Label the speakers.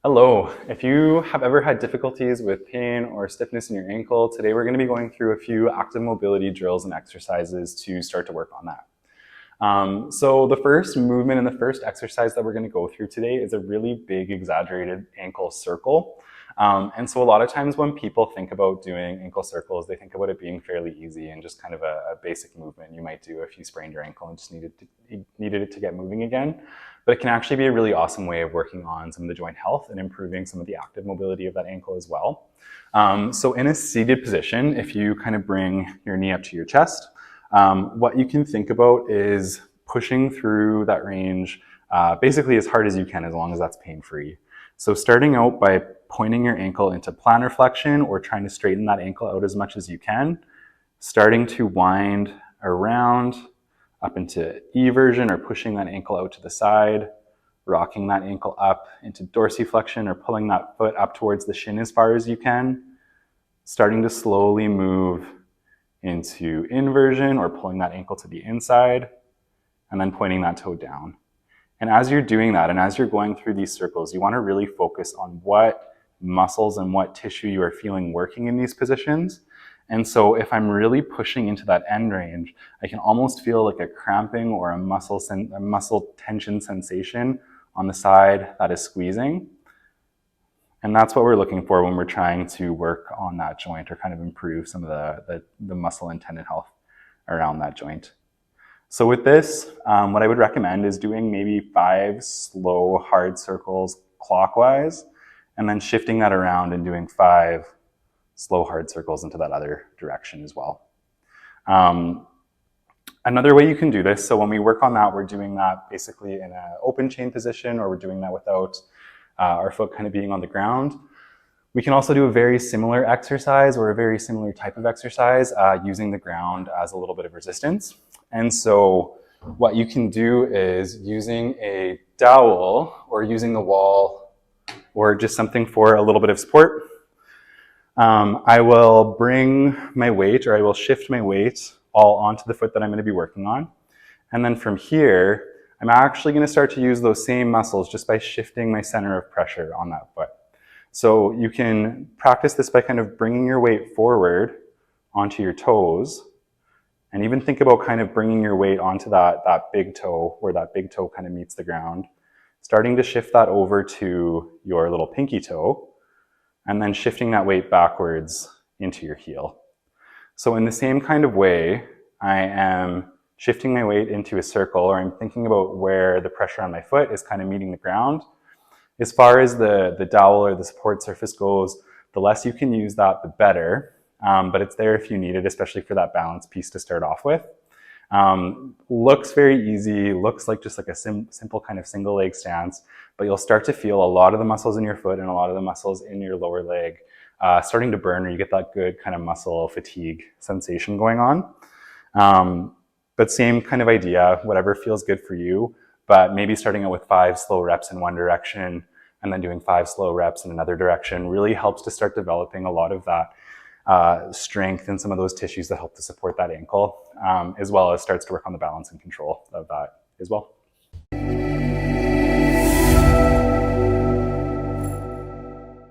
Speaker 1: Hello. If you have ever had difficulties with pain or stiffness in your ankle, today we're going to be going through a few active mobility drills and exercises to start to work on that. So the first movement and the first exercise that we're going to go through today is a really big exaggerated ankle circle. And so a lot of times when people think about doing ankle circles, they think about it being fairly easy and just kind of a basic movement you might do if you sprained your ankle and just needed it to get moving again. But it can actually be a really awesome way of working on some of the joint health and improving some of the active mobility of that ankle as well. So in a seated position, if you kind of bring your knee up to your chest, what you can think about is pushing through that range basically as hard as you can, as long as that's pain-free. So starting out by pointing your ankle into plantar flexion or trying to straighten that ankle out as much as you can, starting to wind around up into eversion or pushing that ankle out to the side, rocking that ankle up into dorsiflexion or pulling that foot up towards the shin as far as you can, starting to slowly move into inversion or pulling that ankle to the inside, and then pointing that toe down. And as you're doing that, and as you're going through these circles, you want to really focus on what muscles and what tissue you are feeling working in these positions. And so if I'm really pushing into that end range, I can almost feel like a cramping or a muscle tension sensation on the side that is squeezing. And that's what we're looking for when we're trying to work on that joint or kind of improve some of the muscle and tendon health around that joint. So with this, what I would recommend is doing maybe 5 slow, hard circles clockwise, and then shifting that around and doing 5 slow, hard circles into that other direction as well. Another way you can do this, so when we work on that, we're doing that basically in an open chain position, or we're doing that without our foot kind of being on the ground. We can also do a very similar exercise or a very similar type of exercise using the ground as a little bit of resistance. And so what you can do is using a dowel or using the wall or just something for a little bit of support. I will bring my weight, or I will shift my weight all onto the foot that I'm going to be working on. And then from here, I'm actually going to start to use those same muscles just by shifting my center of pressure on that foot. So you can practice this by kind of bringing your weight forward onto your toes, and even think about kind of bringing your weight onto that big toe, where that big toe kind of meets the ground, starting to shift that over to your little pinky toe, and then shifting that weight backwards into your heel. So in the same kind of way, I am shifting my weight into a circle, or I'm thinking about where the pressure on my foot is kind of meeting the ground. As far as the dowel or the support surface goes, the less you can use that, the better. But it's there if you need it, especially for that balance piece to start off with. Looks very easy, looks like just like a simple kind of single leg stance, but you'll start to feel a lot of the muscles in your foot and a lot of the muscles in your lower leg starting to burn, or you get that good kind of muscle fatigue sensation going on. But same kind of idea, whatever feels good for you, but maybe starting out with 5 slow reps in one direction and then doing 5 slow reps in another direction really helps to start developing a lot of that strength in some of those tissues that help to support that ankle, as well as starts to work on the balance and control of that as well.